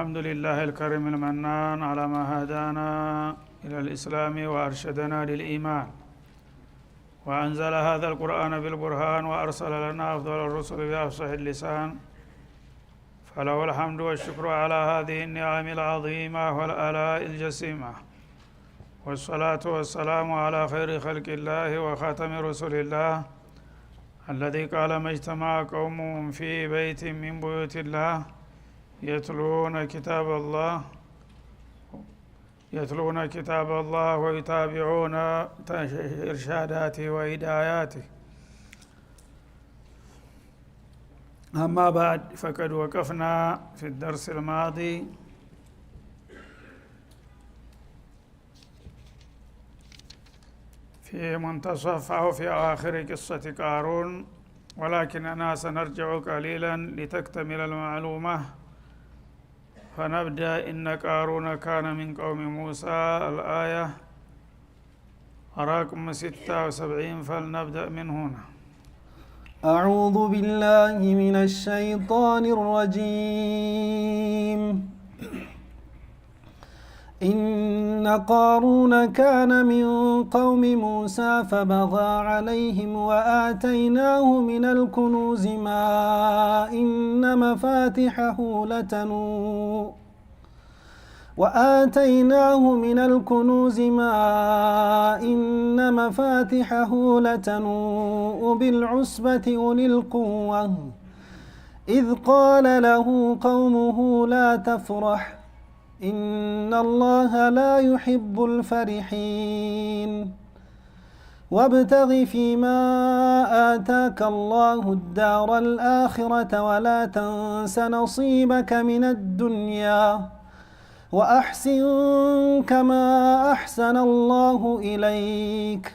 الحمد لله الكريم المنان على ما هدانا إلى الإسلام وأرشدنا للإيمان وأنزل هذا القرآن بالبرهان وأرسل لنا أفضل الرسل بأفصح اللسان فله الحمد والشكر على هذه النعم العظيمة والآلاء الجسيمة والصلاة والسلام على خير خلق الله وخاتم رسل الله الذي قال ما اجتمع قوم في بيت من بيوت الله يتلون كتاب الله ويتابعون إرشاداته وهداياته. أما بعد فقد وقفنا في الدرس الماضي في منتصف أو في آخر قصة قارون، ولكننا سنرجع قليلا لتكتمل المعلومة فنبدأ. إن قارون كان من قوم موسى الآية رقم 76، فلنبدأ من هنا. أعوذ بالله من الشيطان الرجيم. إن قارون كان من قوم موسى فبغى عليهم وآتيناه من الكنوز ما إن مفاتحه لتنوء بالعصبة أولي القوة إذ قال له قومه لا تفرح إن الله لا يحب الفرحين وابتغ فيما آتاك الله الدار الآخرة ولا تنس نصيبك من الدنيا وأحسن كما أحسن الله إليك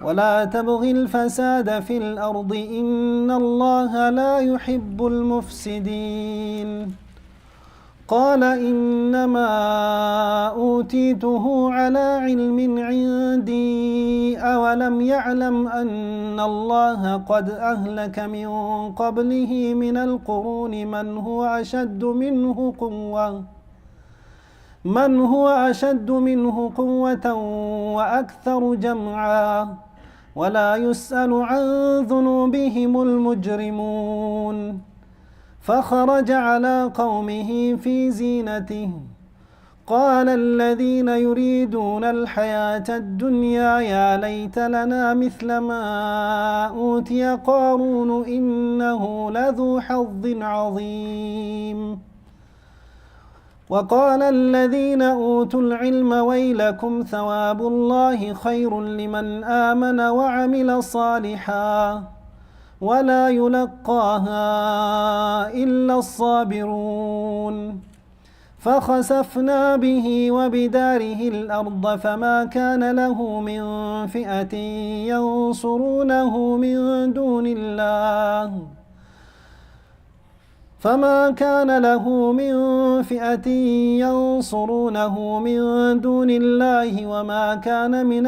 ولا تبغ الفساد في الأرض إن الله لا يحب المفسدين. قال إنما أوتيته على علم عندي أولم يعلم أن الله قد أهلك من قبله من القرون من هو أشد منه قوة وأكثر جمعا ولا يسأل عن ذنوبهم المجرمون. فخرج على قومه في زينته قال الذين يريدون الحياة الدنيا يا ليت لنا مثل ما أوتي قارون إنه لذو حظ عظيم. وقال الذين أوتوا العلم ويلكم ثواب الله خير لمن آمن وعمل صالحا ولا يلقاها إلا الصابرون. فخسفنا به وبداره الأرض فما كان له من فئة ينصرونه من دون الله وما كان من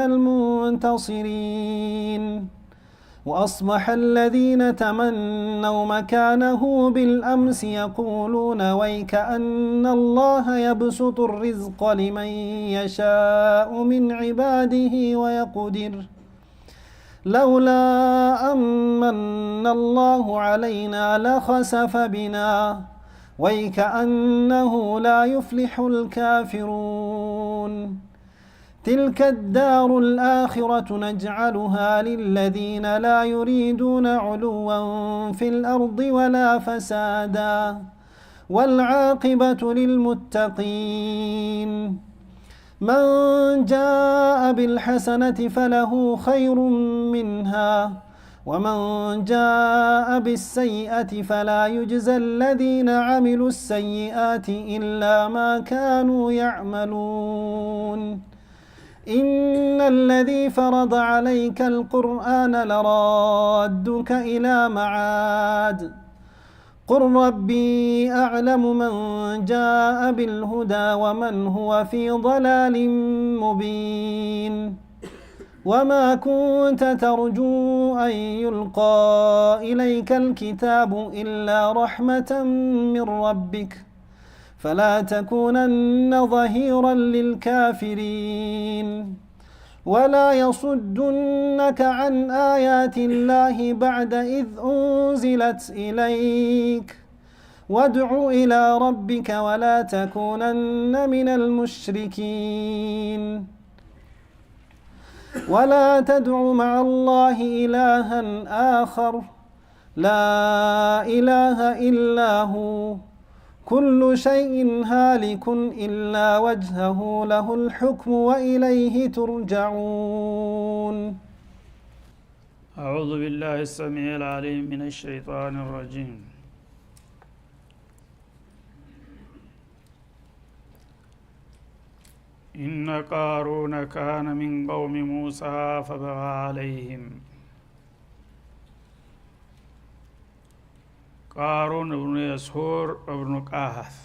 المنتصرين. وأصبح الذين تمنوا مكانه بالأمس يقولون ويك أن الله يبسط الرزق لمن يشاء من عباده ويقدر لولا أمن الله علينا لخسف بنا ويك أنه لا يفلح الكافرون. تلك الدار الآخرة نجعلها للذين لا يريدون علوا في الأرض ولا فسادا والعاقبة للمتقين. من جاء بالحسنة فله خير منها ومن جاء بالسيئة فلا يجزى الذين عملوا السيئات إلا ما كانوا يعملون. إن الذي فرض عليك القرآن لرادك إلى معاد قل ربي أعلم من جاء بالهدى ومن هو في ضلال مبين. وما كنت ترجو أن يلقى إليك الكتاب إلا رحمة من ربك فلا تكونن ظهيرا للكافرين ولا يصدنك عن آيات الله بعد إذ أنزلت إليك وادع إلى ربك ولا تكونن من المشركين ولا تدع مع الله إلها آخر لا إله إلا هو كل شيء هالك إلا وجهه له الحكم وإليه ترجعون أعوذ بالله السميع العليم من الشيطان الرجيم إن قارون كان من قوم موسى فبغى عليهم قارون ابن يسهور ابن قاهث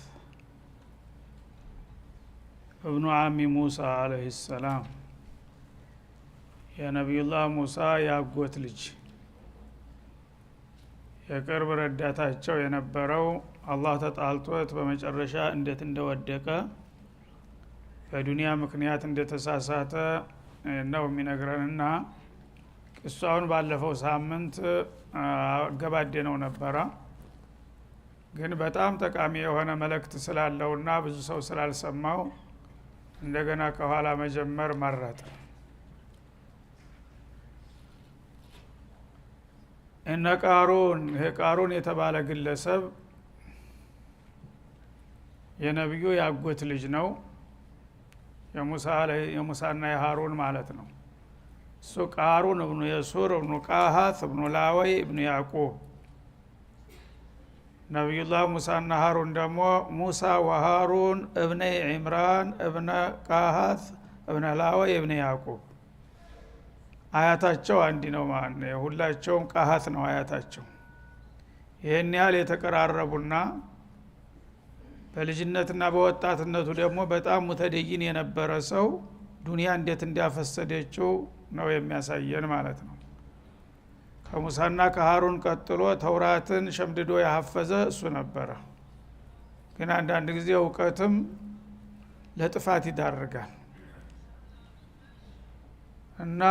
ابن عم موسى عليه السلام የነቢዩላህ ሙሳ ያጎት ልጅ የቅርብ ረዳታቸው የነበረው አላህ ተጣልቶት በመጨረሻ እንዴት እንደወደቀ በዱንያ ምክንያት እንደተሳሳተ ነው የሚነግረንና ቅሷውን ባለፈው ሳምንት አገባደነው ነበረ። ግን በጣም ጠቃሚ የሆነ መልእክት ስላለውና ብዙ ሰው ስላልሰማው እንደገና ከኋላ መጀመር መረጠ። እነ ቃሩን የተባለ ግለሰብ የነብዩ ያጎት ልጅ ነው። የሙሳና የሃሩን ማለት ነው። እሱ ቃሩን እብኑ የሱር እብኑ ቃሃት እብኑ ላወይ እብኑ ያዕቁብ። ነቢዩላህ ሙሳና ሃሩን ደግሞ ሙሳ ወሃሩን እብነ ዒምራን እብነ ቃሃት እብነ ላወይ እብነ ያዕቁብ። አያታቸው አንድ ነው ማለት ነው። ሁላቸውም ቃሃት ነው አያታቸው። ይህን ያህል የተቀራረቡና በልጅነትና በወጣትነቱ ደግሞ በጣም ሙተደይን የነበረ ሰው ዱንያ እንዴት እንዲያፈሰደችው ነው የሚያሳየን ማለት ነው። ከሙሳና ከሃሩን ቀጥሎ ተውራትን ሸምድዶ ያሐፈዘ እሱ ነበረ። ግን አንዳንድ ጊዜ እውቀትም ለጥፋት ይዳርጋል እና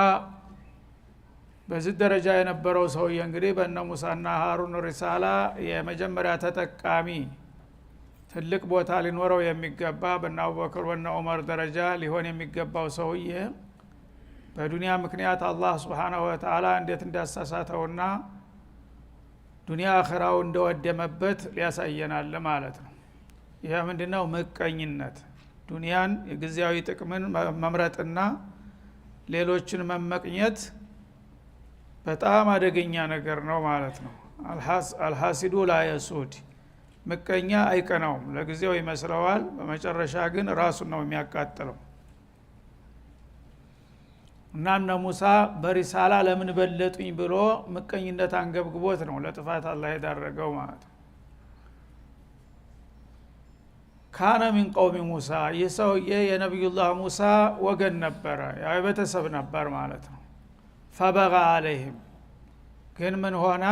በዚህ ደረጃ የነበረው ሰውዬ እንግዲህ በእነ ሙሳና ሃሩን ሪሳላ የመጀመሪያ ተጠቃሚ ትልቅ ቦታ ሊኖረው የሚገባ በእነ አቡበክር ወነ ዑመር ደረጃ ሊሆን የሚገባው ሰውዬ በዱንያ ምክንያት አላህ ሱብሓነሁ ወተዓላ እንዴት እንዳሳሳተውና ዱንያ አኺራው እንደወደመበት ሊያሳየናል ማለት ነው። ይሄ ምንድነው? ምቀኝነት፣ ዱንያን የጊዜያዊ ጥቅምን መምረጥና ሌሎችን መመቅኘት በጣም አደገኛ ነገር ነው ማለት ነው። አልሐሲዱ ላ የሱድ፣ ምቀኛ አይቀናውም። ለጊዜው ይመስለዋል፣ በመጨረሻ ግን ራሱን ነው የሚያቃጥለው። እና እነ ሙሳ በሪሳላ ለምን በለጡኝ ብሎ ምቀኝነት አንገብግቦት ነው ለጥፋት አላህ የዳረገው ማለት ነው። ካነ ሚን ቀውሚ ሙሳ፣ ይህ ሰውዬ የነቢዩላህ ሙሳ ወገን ነበረ፣ ያው ቤተሰብ ነበር ማለት ነው። ፈበጋ አለይህም፣ ግን ምን ሆነ?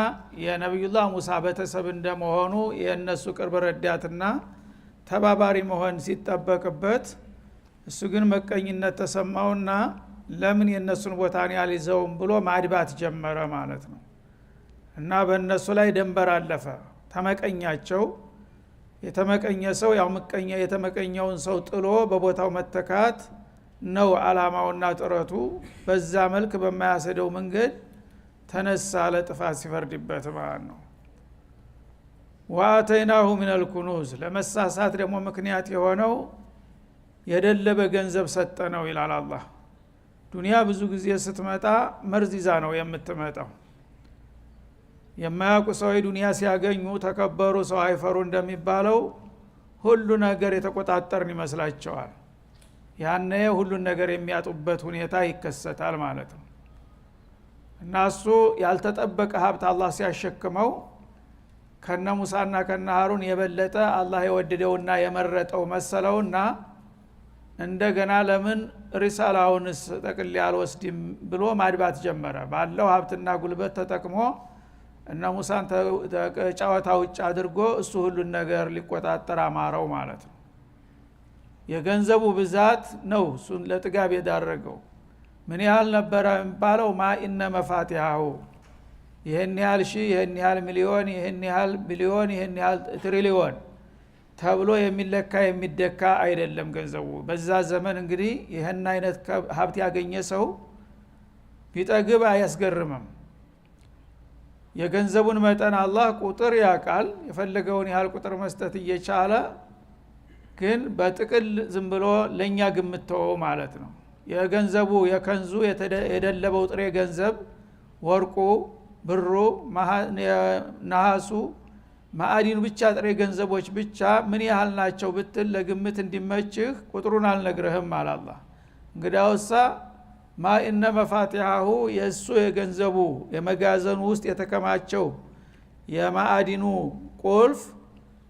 የነቢዩላህ ሙሳ ቤተሰብ እንደመሆኑ የእነሱ ቅርብ ረዳትና ተባባሪ መሆን ሲጠበቅበት እሱ ግን መቀኝነት ተሰማውና ለምን የእነሱን ቦታን ያልይዘውም ብሎ ማድባት ጀመረ ማለት ነው። እና በእነሱ ላይ ደንበር አለፈ፣ ተመቀኛቸው። የተመቀኘ ሰው ያው ምቀኛ የተመቀኘውን ሰው ጥሎ በቦታው መተካት ነው አላማውና ጥረቱ። በዛ መልክ በማያሰደው መንገድ ተነሳ ለጥፋት ሲፈርድበት ማለት ነው። ወአተይናሁ ሚነል ኩኑዝ፣ ለመሳሳት ደግሞ ምክንያት የሆነው የደለበ ገንዘብ ሰጠነው ይላል አላህ። ዱንያ ብዙ ጊዜ ስትመጣ መርዝ ይዛ ነው የምትመጣው። የማያውቁ ሰው ዱንያ ሲያገኙ ተከበሩ ሰው አይፈሩ እንደሚባለው ሁሉ ነገር የተቆጣጠርን ይመስላቸዋል። ያኔ ሁሉን ነገር የሚያጡበት ሁኔታ ይከሰታል ማለት ነው። እና እሱ ያልተጠበቀ ሀብት አላህ ሲያሸክመው ከነ ሙሳና ከነ ሃሩን የበለጠ አላህ የወደደውና የመረጠው መሰለውና እንደገና ለምን ሪሳላውንስ ጠቅል ያልወስድም ብሎ ማድባት ጀመረ። ባለው ሀብትና ጉልበት ተጠቅሞ እና ሙሳን ተጫዋታ ውጭ አድርጎ እሱ ሁሉን ነገር ሊቆጣጠር አማረው ማለት ነው። የገንዘቡ ብዛት ነው እሱን ለጥጋብ የዳረገው። ምን ያህል ነበር የሚባለው? ማኢነ መፋቲሃሁ ይሄን ያህል ሺህ፣ ይሄን ያህል ሚሊዮን፣ ይሄን ያህል ቢሊዮን፣ ይሄን ያህል ትሪሊዮን ተብሎ የሚለካ የሚደካ አይደለም ገንዘቡ። በዛ ዘመን እንግዲህ ይሄን አይነት ሀብት ያገኘ ሰው ቢጠግብ አያስገርምም። የገንዘቡን መጠን አላህ ቁጥር ያውቃል፣ የፈለገውን ያህል ቁጥር መስጠት እየቻለ ግን በጥቅል ዝም ብሎ ለኛ ግምተው ማለት ነው። የገንዘቡ የከንዙ የደለበው ጥሬ ገንዘብ ወርቁ፣ ብሩ፣ ነሐሱ፣ ማዕዲኑ ብቻ ጥሬ ገንዘቦች ብቻ ምን ያህል ናቸው ብትል ለግምት እንዲመችህ ቁጥሩን አልነግርህም አለ አላህ። እንግዲያውሳ ማኢነ መፋቲሃሁ የእሱ የገንዘቡ የመጋዘኑ ውስጥ የተከማቸው የማዕዲኑ ቁልፍ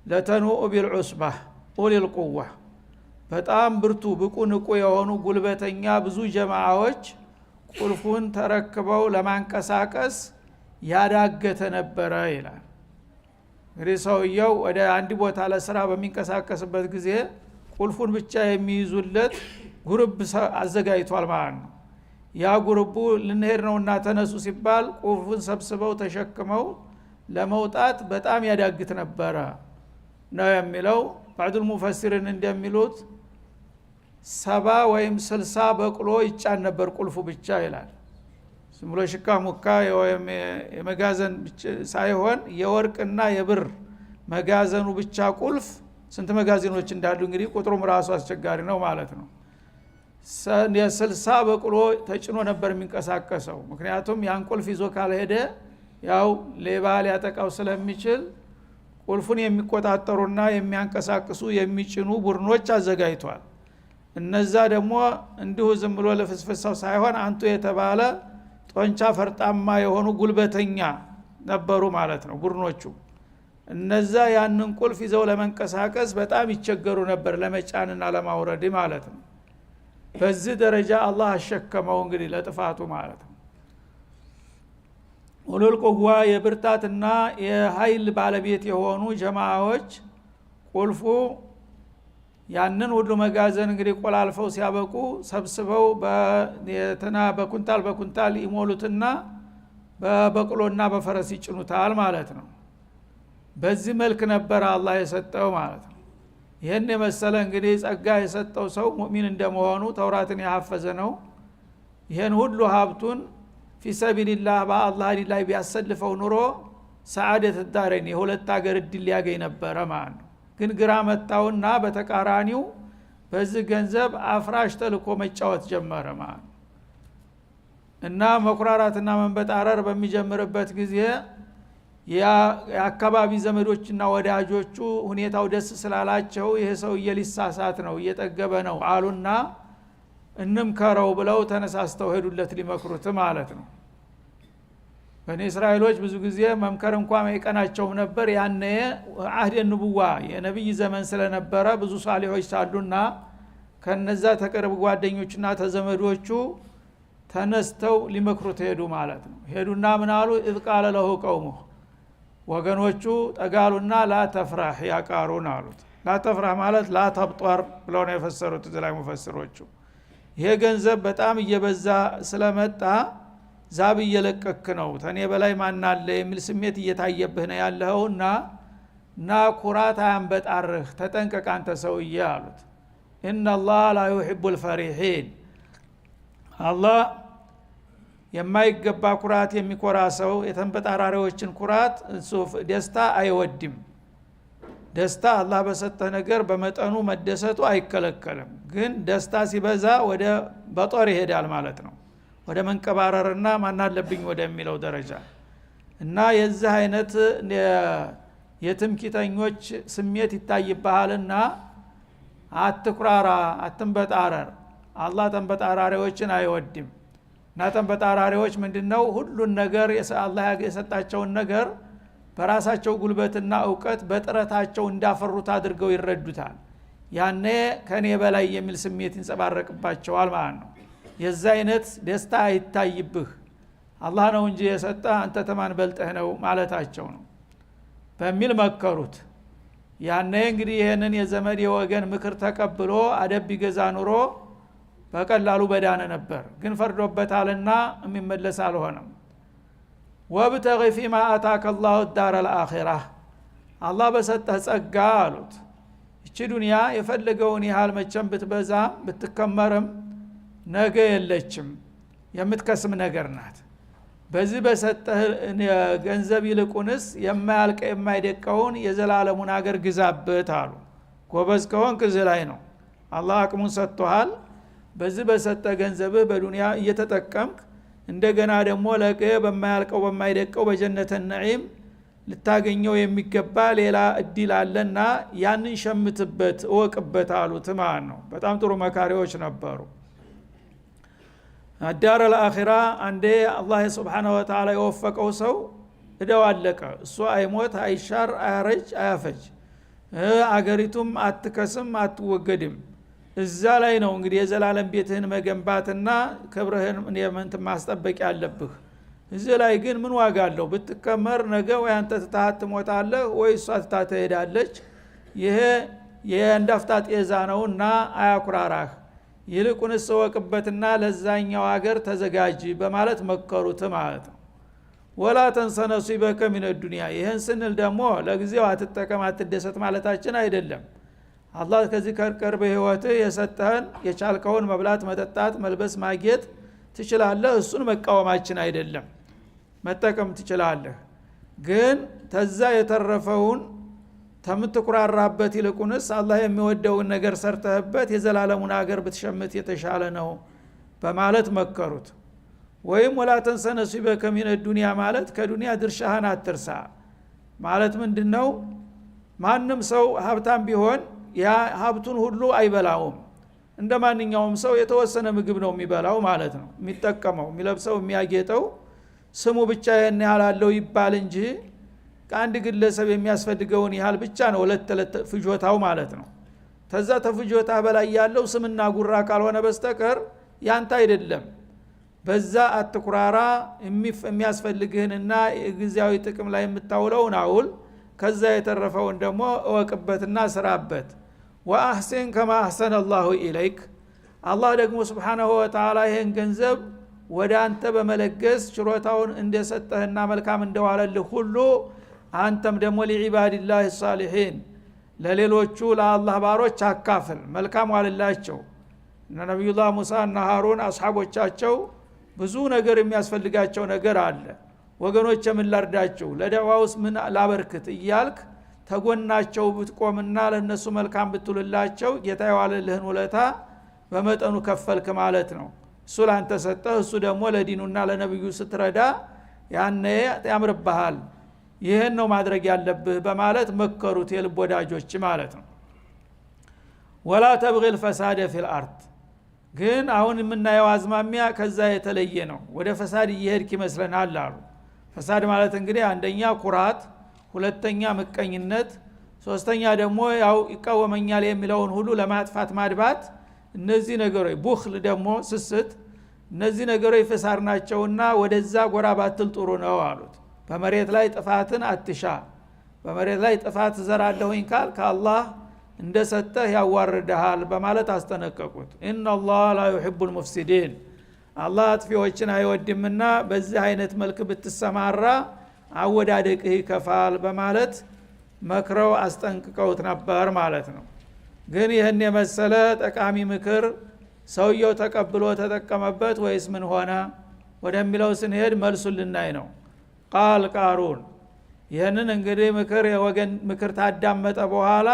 ለተኑኡ ቢልዑስባህ ኡሊል ቁዋ በጣም ብርቱ ብቁ ንቁ የሆኑ ጉልበተኛ ብዙ ጀማዓዎች ቁልፉን ተረክበው ለማንቀሳቀስ ያዳገተ ነበረ ይላል። እንግዲህ ሰውየው ወደ አንድ ቦታ ለስራ በሚንቀሳቀስበት ጊዜ ቁልፉን ብቻ የሚይዙለት ጉርብ አዘጋጅቷል ማለት ነው። ያ ጉርቡ ልንሄድ ነውና ተነሱ ሲባል ቁልፉን ሰብስበው ተሸክመው ለመውጣት በጣም ያዳግት ነበረ ነው የሚለው። ባዕዱል ሙፈሲርን እንደሚሉት 70 ወይም 60 በቅሎ ይጫን ነበር ቁልፉ ብቻ ይላል። ዝም ብሎ ሽካ ሙካ ወይም የመጋዘን ሳይሆን የወርቅና የብር መጋዘኑ ብቻ ቁልፍ ስንት መጋዘኖች እንዳሉ እንግዲህ ቁጥሩም ራሱ አስቸጋሪ ነው ማለት ነው። የ60 በቅሎ ተጭኖ ነበር የሚንቀሳቀሰው። ምክንያቱም ያን ቁልፍ ይዞ ካልሄደ ያው ሌባ ሊያጠቃው ስለሚችል ቁልፉን የሚቆጣጠሩና የሚያንቀሳቅሱ የሚጭኑ ቡድኖች አዘጋጅቷል። እነዛ ደግሞ እንዲሁ ዝም ብሎ ለፍስፍሳው ሳይሆን አንቱ የተባለ ጦንቻ ፈርጣማ የሆኑ ጉልበተኛ ነበሩ ማለት ነው ቡድኖቹ። እነዛ ያንን ቁልፍ ይዘው ለመንቀሳቀስ በጣም ይቸገሩ ነበር ለመጫንና ለማውረድ ማለት ነው። በዚህ ደረጃ አላህ አሸከመው እንግዲህ ለጥፋቱ ማለት ነው። ኡሉል ቁዋ የብርታትና የኃይል ባለቤት የሆኑ ጀማዓዎች ቁልፉ ያንን ሁሉ መጋዘን እንግዲህ ቆላልፈው ሲያበቁ ሰብስበው በኩንታል በኩንታል ይሞሉትና በበቅሎና በፈረስ ይጭኑታል ማለት ነው። በዚህ መልክ ነበር አላህ የሰጠው ማለት ነው። ይህን የመሰለ እንግዲህ ጸጋ የሰጠው ሰው ሙእሚን እንደመሆኑ ተውራትን ያሐፈዘ ነው። ይህን ሁሉ ሀብቱን ፊሰቢልላህ በአላህ ላይ ቢያሰልፈው ኑሮ ሰዓደት ዳረን የሁለት ሀገር እድል ሊያገኝ ነበረ ማለት ነው። ግን ግራ መጣውና በተቃራኒው በዚህ ገንዘብ አፍራሽ ተልኮ መጫወት ጀመረ ማለት ነው። እና መኩራራትና መንበጣረር በሚጀምርበት ጊዜ የአካባቢ ዘመዶችና ወዳጆቹ ሁኔታው ደስ ስላላቸው ይሄ ሰውዬ ሊሳሳት ነው እየጠገበ ነው አሉና እንምከረው ብለው ተነሳስተው ሄዱለት ሊመክሩት ማለት ነው። በኒ እስራኤሎች ብዙ ጊዜ መምከር እንኳን አይቀናቸውም ነበር። ያኔ አህድ ንቡዋ የነብይ ዘመን ስለነበረ ብዙ ሷሊሆች ሳሉና ከነዛ ተቀርብ ጓደኞችና ተዘመዶቹ ተነስተው ሊመክሩት ሄዱ ማለት ነው። ሄዱና ምን አሉ? ኢዝ ቃለ ለሁ ቀውሙ ወገኖቹ ጠጋሉና ላ ተፍራህ ያ ቃሩን አሉት። ላ ተፍራህ ማለት ላ ተብጧር ብለው ነው የፈሰሩት እዚህ ላይ ሙፈሲሮቹ። ይሄ ገንዘብ በጣም እየበዛ ስለመጣ ዛብ እየለቀክ ነው ተኔ በላይ ማን አለ የሚል ስሜት እየታየብህ ነው ያለውና ና ኩራት አንበጣርህ ተጠንቀቅ አንተ ሰውዬ አሉት። ኢነላህ ላ ዩሂቡል ፈሪሂን አላህ የማይገባ ኩራት የሚኮራ ሰው የተንበጣራሪዎችን ኩራት ደስታ አይወድም። ደስታ አላህ በሰጠህ ነገር በመጠኑ መደሰቱ አይከለከልም። ግን ደስታ ሲበዛ ወደ በጦር ይሄዳል ማለት ነው፣ ወደ መንቀባረርና ማናለብኝ ወደሚለው ደረጃ እና የዚህ አይነት የትምክህተኞች ስሜት ይታይብሃልና አትኩራራ፣ አትንበጣረር። አላህ ተንበጣራሪዎችን አይወድም። እና ተንበጣራሪዎች ምንድነው? ሁሉን ነገር አላህ የሰጣቸውን ነገር በራሳቸው ጉልበትና እውቀት በጥረታቸው እንዳፈሩት አድርገው ይረዱታል። ያኔ ከኔ በላይ የሚል ስሜት ይንጸባረቅባቸዋል ማለት ነው። የዛ አይነት ደስታ አይታይብህ። አላህ ነው እንጂ የሰጠ አንተ ተማን በልጠህ ነው ማለታቸው ነው በሚል መከሩት። ያኔ እንግዲህ ይሄንን የዘመድ የወገን ምክር ተቀብሎ አደብ ይገዛ ኑሮ በቀላሉ በዳነ ነበር። ግን ፈርዶበታልና የሚመለስ አልሆነም። ወብተጊ ፊማ አታከ አላሁ ዳረ ልአኺራህ አላህ በሰጠህ ጸጋ አሉት እቺ ዱንያ የፈለገውን ያህል መቼም ብትበዛ ብትከመርም ነገ የለችም የምትከስም ነገር ናት። በዚህ በሰጠህ ገንዘብ ይልቁንስ የማያልቀ የማይደቀውን የዘላለሙን አገር ግዛበት አሉ። ጎበዝ ከሆንክ እዚህ ላይ ነው አላህ አቅሙን ሰጥቶሃል። በዚህ በሰጠህ ገንዘብህ በዱንያ እየተጠቀምክ እንደገና ደግሞ ለቀ በማያልቀው በማይደቀው በጀነተ ነዒም ልታገኘው የሚገባ ሌላ እድል አለና ያንን ሸምትበት እወቅበት አሉት ማለት ነው። በጣም ጥሩ መካሪዎች ነበሩ። አዳረ ለአኺራ አንዴ አላህ Subhanahu Wa Ta'ala የወፈቀው ሰው እደው አለቀ። እሱ አይሞት አይሻር አያረጅ አያፈጅ አገሪቱም አትከስም አትወገድም። እዛ ላይ ነው እንግዲህ የዘላለም ቤትህን መገንባትና ክብርህን የመንት ማስጠበቅ ያለብህ። እዚህ ላይ ግን ምን ዋጋ አለው? ብትከመር ነገ ወይ አንተ ትታት ሞታለህ ወይ እሷ ትታት ትሄዳለች። ይሄ የእንዳፍታ ጤዛ ነውና አያኩራራህ። ይልቁንስ ወቅበትና ለዛኛው ሀገር ተዘጋጅ በማለት መከሩት ማለት ነው። ወላ ተንሰ ነሲበከ ሚነ ዱንያ ይሄን ስንል ደግሞ ለጊዜው አትጠቀም አትደሰት ማለታችን አይደለም። አላህ ከዚህ ከርቀር በህይወትህ የሰጠህን የቻልከውን መብላት መጠጣት መልበስ ማጌጥ ትችላለህ። እሱን መቃወማችን አይደለም፣ መጠቀም ትችላለህ። ግን ተዛ የተረፈውን ተምትኩራራበት ይልቁንስ አላህ የሚወደውን ነገር ሰርተህበት የዘላለሙን አገር ብትሸምት የተሻለ ነው በማለት መከሩት። ወይም ወላ ተንሰ ነሲበከ ሚነ ዱንያ ማለት ከዱንያ ድርሻህን አትርሳ ማለት ምንድነው? ማንም ሰው ሀብታም ቢሆን ያ ሀብቱን ሁሉ አይበላውም። እንደ ማንኛውም ሰው የተወሰነ ምግብ ነው የሚበላው ማለት ነው። የሚጠቀመው የሚለብሰው የሚያጌጠው ስሙ ብቻ ያን ያህል አለው ይባል እንጂ ከአንድ ግለሰብ የሚያስፈልገውን ያህል ብቻ ነው ለተለት ፍጆታው ማለት ነው። ተዛ ተፍጆታ በላይ ያለው ስምና ጉራ ካልሆነ በስተቀር ያንተ አይደለም። በዛ አትኩራራ። የሚያስፈልግህንና ጊዜያዊ ጥቅም ላይ የምታውለውን አውል፣ ከዛ የተረፈውን ደግሞ እወቅበትና ስራበት። ወአህሲን ከማ አህሰነ አላሁ ኢለይክ አላህ ደግሞ Subhanahu Wa Ta'ala ይሄን ገንዘብ ወደ አንተ በመለገስ ችሮታውን እንደሰጠህና መልካም እንደዋለልህ ሁሉ አንተም ደግሞ ለዒባዲላህ الصالحين ለሌሎቹ ለአላህ ባሮች አካፍል፣ መልካም ዋልላቸው። ነብዩላህ ሙሳ እና ሃሩን አስሐቦቻቸው ብዙ ነገር የሚያስፈልጋቸው ነገር አለ። ወገኖች ምን ላርዳቸው ለደዋውስ ምን ላበርክት እያልክ ተጎናቸው ብትቆምና ለነሱ መልካም ብትውልላቸው ጌታ የዋለልህን ውለታ በመጠኑ ከፈልክ ማለት ነው። እሱ ላንተ ሰጠህ፣ እሱ ደግሞ ለዲኑና ለነብዩ ስትረዳ ያኔ ያምርብሃል። ይሄን ነው ማድረግ ያለብህ በማለት መከሩት የልብ ወዳጆች ማለት ነው። ወላ ተብغي الفساد في الارض ግን አሁን የምናየው አዝማሚያ ከዛ የተለየ ነው። ወደ ፈሳድ እየሄድክ ይመስለናል አሉ። ፈሳድ ማለት እንግዲህ አንደኛ ኩራት፣ ሁለተኛ ምቀኝነት፣ ሶስተኛ ደግሞ ያው ይቃወመኛል የሚለውን ሁሉ ለማጥፋት ማድባት። እነዚህ ነገሮች ቡኽል ደግሞ ስስት፣ እነዚህ ነገሮች ፈሳድ ናቸውና ወደዛ ጎራ ባትል ጥሩ ነው አሉት። በመሬት ላይ ጥፋትን አትሻ። በመሬት ላይ ጥፋት ዘራለሁኝ ካል ከአላህ እንደሰጠህ ያዋርድሃል በማለት አስጠነቀቁት። ኢነላህ ላ ዩሂቡል ሙፍሲዲን አላህ አጥፊዎችን አይወድምና በዚህ አይነት መልክ ብትሰማራ አወዳደቅህ ይከፋል በማለት መክረው አስጠንቅቀውት ነበር ማለት ነው። ግን ይህን የመሰለ ጠቃሚ ምክር ሰውየው ተቀብሎ ተጠቀመበት ወይስ ምን ሆነ ወደሚለው ስንሄድ መልሱን ልናይ ነው። ቃል ቃሩን ይህንን እንግዲህ የወገን ምክር ታዳመጠ በኋላ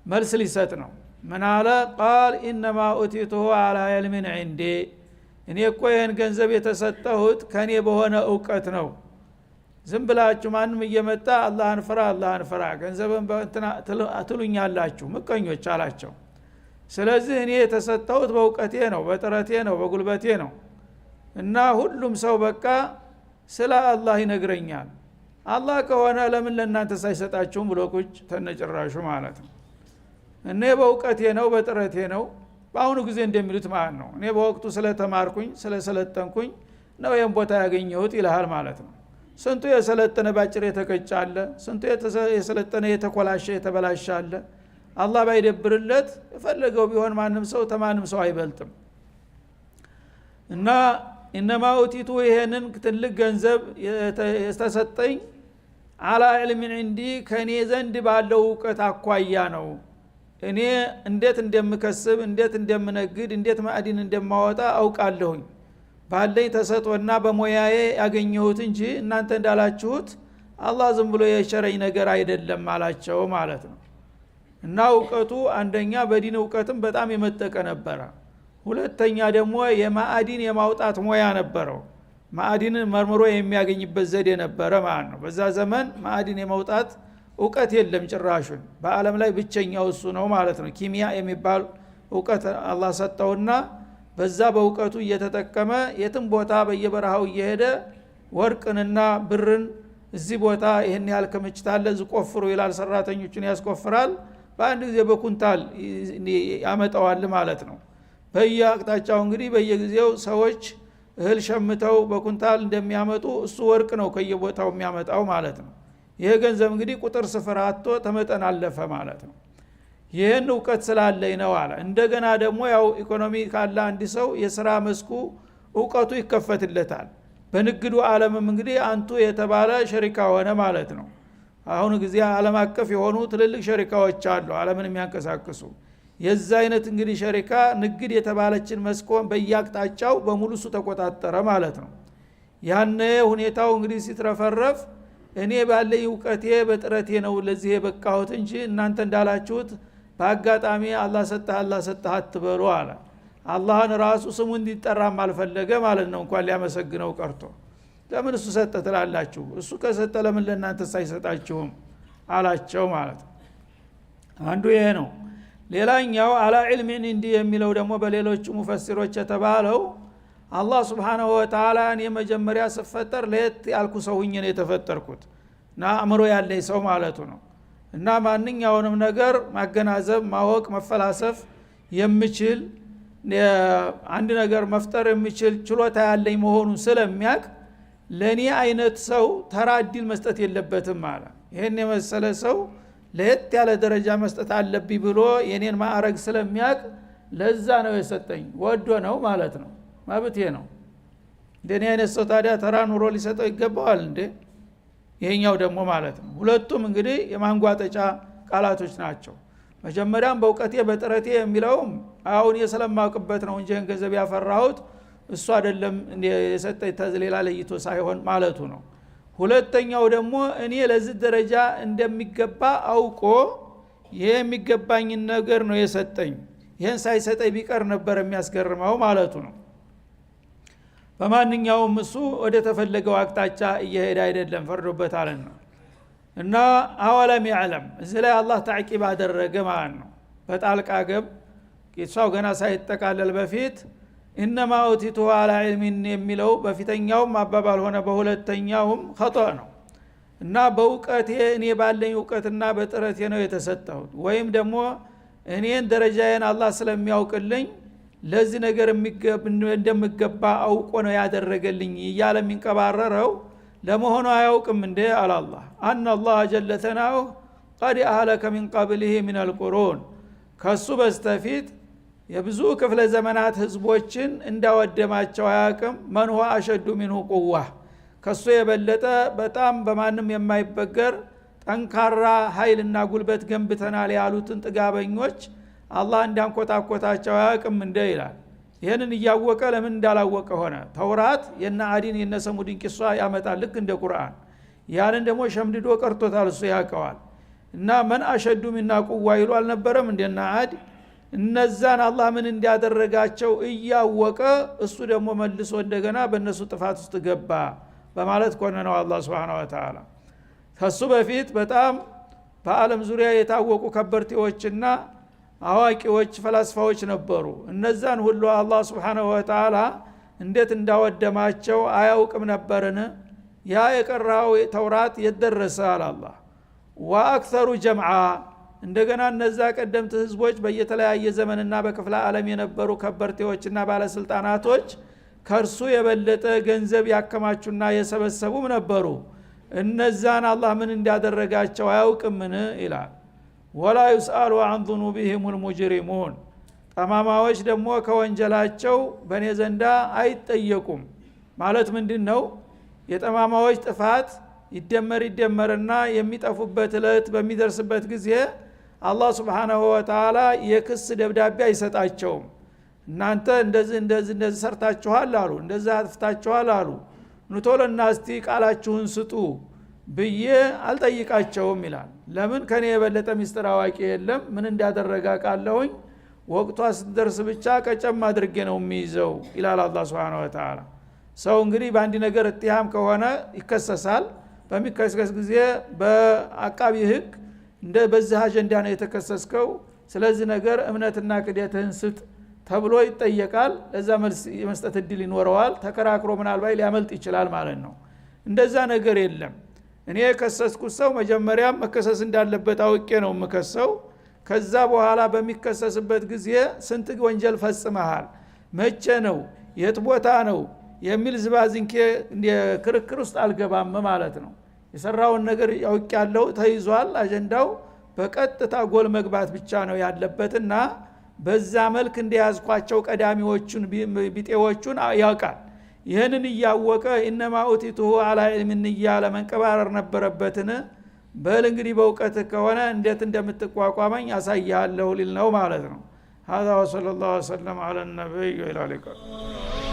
መልስ ሊሰጥ ነው። ምን አለ? ቃል ኢነማ ኡቲቱሁ አላ ዒልሚን ዒንዲ እኔ እኮ ይህን ገንዘብ የተሰጠሁት ከኔ በሆነ እውቀት ነው። ዝም ብላችሁ ማንም እየመጣ አላህን ፍራ አላህን ፍራ ገንዘብን ትሉኛላችሁ ምቀኞች አላቸው። ስለዚህ እኔ የተሰጠሁት በእውቀቴ ነው፣ በጥረቴ ነው፣ በጉልበቴ ነው እና ሁሉም ሰው በቃ ስለ አላህ ይነግረኛል። አላህ ከሆነ ለምን ለእናንተ ሳይሰጣችሁም ብሎ ቁጭ ተነጭራሹ ማለት ነው። እኔ በእውቀቴ ነው በጥረቴ ነው በአሁኑ ጊዜ እንደሚሉት ማለት ነው። እኔ በወቅቱ ስለተማርኩኝ ስለሰለጠንኩኝ ነው ይሄን ቦታ ያገኘሁት ይልሃል ማለት ነው። ስንቱ የሰለጠነ ባጭር የተቀጫለ፣ ስንቱ የሰለጠነ የተኮላሸ የተበላሻለ። አላህ ባይደብርለት የፈለገው ቢሆን ማንም ሰው ተማንም ሰው አይበልጥም። እና ኢነማ ኡቲቱ ይሄንን ትልቅ ገንዘብ የተሰጠኝ አላ ዒልሚን እንዲ ከኔ ዘንድ ባለው እውቀት አኳያ ነው። እኔ እንዴት እንደምከስብ፣ እንዴት እንደምነግድ፣ እንዴት ማዕድን እንደማወጣ አውቃለሁኝ። ባለኝ ተሰጥኦና በሞያዬ ያገኘሁት እንጂ እናንተ እንዳላችሁት አላህ ዝም ብሎ የሸረኝ ነገር አይደለም አላቸው ማለት ነው። እና እውቀቱ አንደኛ በዲን እውቀትም በጣም የመጠቀ ነበረ። ሁለተኛ ደግሞ የማዕድን የማውጣት ሞያ ነበረው። ማዕድንን መርምሮ የሚያገኝበት ዘዴ ነበረ ማለት ነው። በዛ ዘመን ማዕድን የማውጣት እውቀት የለም ጭራሹን። በአለም ላይ ብቸኛው እሱ ነው ማለት ነው። ኪሚያ የሚባል እውቀት አላህ ሰጠውና በዛ በእውቀቱ እየተጠቀመ የትም ቦታ በየበረሃው እየሄደ ወርቅንና ብርን እዚህ ቦታ ይሄን ያህል ክምችት አለ ዝቆፍሩ ይላል። ሰራተኞችን ያስቆፍራል። በአንድ ጊዜ በኩንታል ያመጣዋል ማለት ነው። በየአቅጣጫው እንግዲህ በየጊዜው ሰዎች እህል ሸምተው በኩንታል እንደሚያመጡ እሱ ወርቅ ነው ከየቦታው የሚያመጣው ማለት ነው። ይሄ ገንዘብ እንግዲህ ቁጥር ስፍር አጥቶ ተመጠን አለፈ ማለት ነው። ይህን እውቀት ስላለኝ ነው አለ። እንደገና ደግሞ ያው ኢኮኖሚ ካለ አንድ ሰው የሥራ መስኩ እውቀቱ ይከፈትለታል። በንግዱ ዓለምም እንግዲህ አንቱ የተባለ ሸሪካ ሆነ ማለት ነው። አሁን ጊዜ ዓለም አቀፍ የሆኑ ትልልቅ ሸሪካዎች አሉ ዓለምን የሚያንቀሳቅሱ። የዛ አይነት እንግዲህ ሸሪካ ንግድ የተባለችን መስኮን በየአቅጣጫው በሙሉ እሱ ተቆጣጠረ ማለት ነው። ያነ ሁኔታው እንግዲህ ሲትረፈረፍ እኔ ባለኝ እውቀቴ በጥረቴ ነው ለዚህ የበቃሁት እንጂ እናንተ እንዳላችሁት በአጋጣሚ አላህ ሰጣህ አትበሉ አለ። አላህን ራሱ ስሙ እንዲጠራም አልፈለገ ማለት ነው። እንኳን ሊያመሰግነው ቀርቶ ለምን እሱ ሰጠ ትላላችሁ? እሱ ከሰጠ ለምን ለእናንተ ሳይሰጣችሁም አላቸው ማለት ነው። አንዱ ይሄ ነው። ሌላኛው አላ ዒልሚን እንዲ የሚለው ደግሞ በሌሎቹ ሙፈሲሮች የተባለው አላህ Subhanahu Wa Ta'ala እኔ መጀመሪያ ስፈጠር ለየት ያልኩ ሰው ሆኜ ነው የተፈጠርኩት እና አእምሮ ያለኝ ሰው ማለቱ ነው። እና ማንኛውንም ነገር ማገናዘብ፣ ማወቅ፣ መፈላሰፍ የምችል አንድ ነገር መፍጠር የምችል ችሎታ ያለኝ መሆኑን ስለሚያውቅ ለኔ አይነት ሰው ተራ እድል መስጠት የለበትም ማለት። ይሄን የመሰለ ሰው ለየት ያለ ደረጃ መስጠት አለብኝ ብሎ የኔን ማዕረግ ስለሚያውቅ ለዛ ነው የሰጠኝ። ወዶ ነው ማለት ነው። ማብቴ ነው። እንደኔ አይነት ሰው ታዲያ ተራ ኑሮ ሊሰጠው ይገባዋል እንዴ? ይሄኛው ደግሞ ማለት ነው። ሁለቱም እንግዲህ የማንጓጠጫ ቃላቶች ናቸው። መጀመሪያም በእውቀቴ በጥረቴ የሚለውም አሁን የሰለማውቅበት ነው እንጂ ገንዘብ ያፈራሁት እሱ አይደለም የሰጠኝ ተዝሌላ ለይቶ ሳይሆን ማለቱ ነው። ሁለተኛው ደግሞ እኔ ለዚህ ደረጃ እንደሚገባ አውቆ ይሄ የሚገባኝን ነገር ነው የሰጠኝ። ይሄን ሳይሰጠኝ ቢቀር ነበር የሚያስገርመው ማለቱ ነው። በማንኛውም እሱ ወደ ተፈለገው አቅጣጫ እየሄደ አይደለም ፈርዶበታልና እና አወለም ያዕለም እዚህ ላይ አላህ ተዕቂብ አደረገ ማለት ነው። በጣልቃ ገብ ቂሳው ገና ሳይጠቃለል በፊት ኢነማ ኡቲቱ አላ ዒልሚን የሚለው በፊተኛውም አባባል ሆነ በሁለተኛውም ኸጣእ ነው። እና በእውቀቴ እኔ ባለኝ እውቀትና በጥረቴ ነው የተሰጠሁት ወይም ደግሞ እኔን ደረጃዬን አላህ ስለሚያውቅልኝ ለዚህ ነገር እንደምገባ አውቆ ነው ያደረገልኝ እያለ የሚንቀባረረው ለመሆኑ አያውቅም እንዴ? አላህ አን አላህ ጀለ ተናሁ ቀድ አህለከ ሚን ቀብሊሂ ሚን አልቁሩን ከሱ በስተፊት የብዙ ክፍለ ዘመናት ህዝቦችን እንዳወደማቸው አያውቅም። መን ሁወ አሸዱ ሚንሁ ቁዋ ከሱ የበለጠ በጣም በማንም የማይበገር ጠንካራ ኃይልና ጉልበት ገንብተናል ያሉትን ጥጋበኞች አላህ እንዳንቆጣቆታቸው አያውቅም እንደ ይላል። ይሄንን እያወቀ ለምን እንዳላወቀ ሆነ? ተውራት የነ አዲን የነ ሰሙድን ቂሷ ያመጣል ልክ እንደ ቁርአን። ያንን ደግሞ ሸምድዶ ቀርቶታል እሱ ያውቀዋል። እና መን አሸዱ ሚና ቁዋ ይሉ አልነበረም እንደና አድ እነዛን አላህ ምን እንዲያደረጋቸው እያወቀ እሱ ደግሞ መልሶ እንደገና በእነሱ ጥፋት ውስጥ ገባ በማለት ኮነነው አላህ Subhanahu Wa Ta'ala። ከሱ በፊት በጣም በአለም ዙሪያ የታወቁ ከበርቴዎችና አዋቂዎች ፈላስፋዎች ነበሩ። እነዛን ሁሉ አላህ Subhanahu Wa Ta'ala እንዴት እንዳወደማቸው አያውቅም ነበርን? ያ የቀራው ተውራት የደረሰ አላህ ወአክተሩ ጀምዓ እንደገና እነዛ ቀደምት ህዝቦች በየተለያየ ዘመንና በክፍለ ዓለም የነበሩ ከበርቴዎችና ባለስልጣናቶች ከርሱ የበለጠ ገንዘብ ያከማቹና የሰበሰቡም ነበሩ እነዛን አላህ ምን እንዲያደረጋቸው አያውቅምን ይላል ወላ ይስአሉ عن ذنوبهم المجرمون ጠማማዎች ደግሞ ከወንጀላቸው በኔ ዘንዳ አይጠየቁም ማለት ምንድነው የጠማማዎች ጥፋት ይደመርና የሚጠፉበት እለት በሚደርስበት ጊዜ አላህ Subhanahu Wa Ta'ala የክስ ደብዳቤ አይሰጣቸውም እናንተ እንደዚህ ሰርታችኋል አሉ እንደዚህ አጥፍታችኋል አሉ ንቶለና እስቲ ቃላችሁን ስጡ ብዬ አልጠይቃቸውም ይላል ለምን ከኔ የበለጠ ሚስጥር አዋቂ የለም ምን እንዳደረጋ ቃለሁኝ ወቅቷ ሲደርስ ብቻ ቀጨም አድርጌ ነው የሚይዘው ይላል አላህ Subhanahu Wa Ta'ala ሰው እንግዲህ በአንድ ነገር እጥያም ከሆነ ይከሰሳል በሚከሰስ ጊዜ በአቃቢ ህግ እንደ በዚህ አጀንዳ ነው የተከሰስከው ስለዚህ ነገር እምነትና ክደትህን ስጥ ተብሎ ይጠየቃል ለዛ መልስ የመስጠት እድል ይኖረዋል ተከራክሮ ምናልባት ሊያመልጥ ይችላል ማለት ነው እንደዛ ነገር የለም እኔ የከሰስኩት ሰው መጀመሪያም መከሰስ እንዳለበት አውቄ ነው መከሰው ከዛ በኋላ በሚከሰስበት ጊዜ ስንት ወንጀል ፈጽመሃል መቼ ነው የት ቦታ ነው የሚል ዝባዝንኬ ክርክር ውስጥ አልገባም ማለት ነው የሰራውን ነገር ያውቃለው ተይዟል አጀንዳው በቀጥታ ጎል መግባት ብቻ ነው ያለበትና በዛ መልክ እንዲያዝኳቸው ቀዳሚዎቹን ቢጤዎቹን ያውቃል ይሄንን ያወቀ انما اوتيته على علم ياله መንቀባረር ነበረበትን በል እንግዲህ በእውቀት ከሆነ እንዴት እንደምትቋቋመኝ ያሳያለሁ ሊል ነው ማለት ነው هذا وصلى الله وسلم على النبي وعلى اله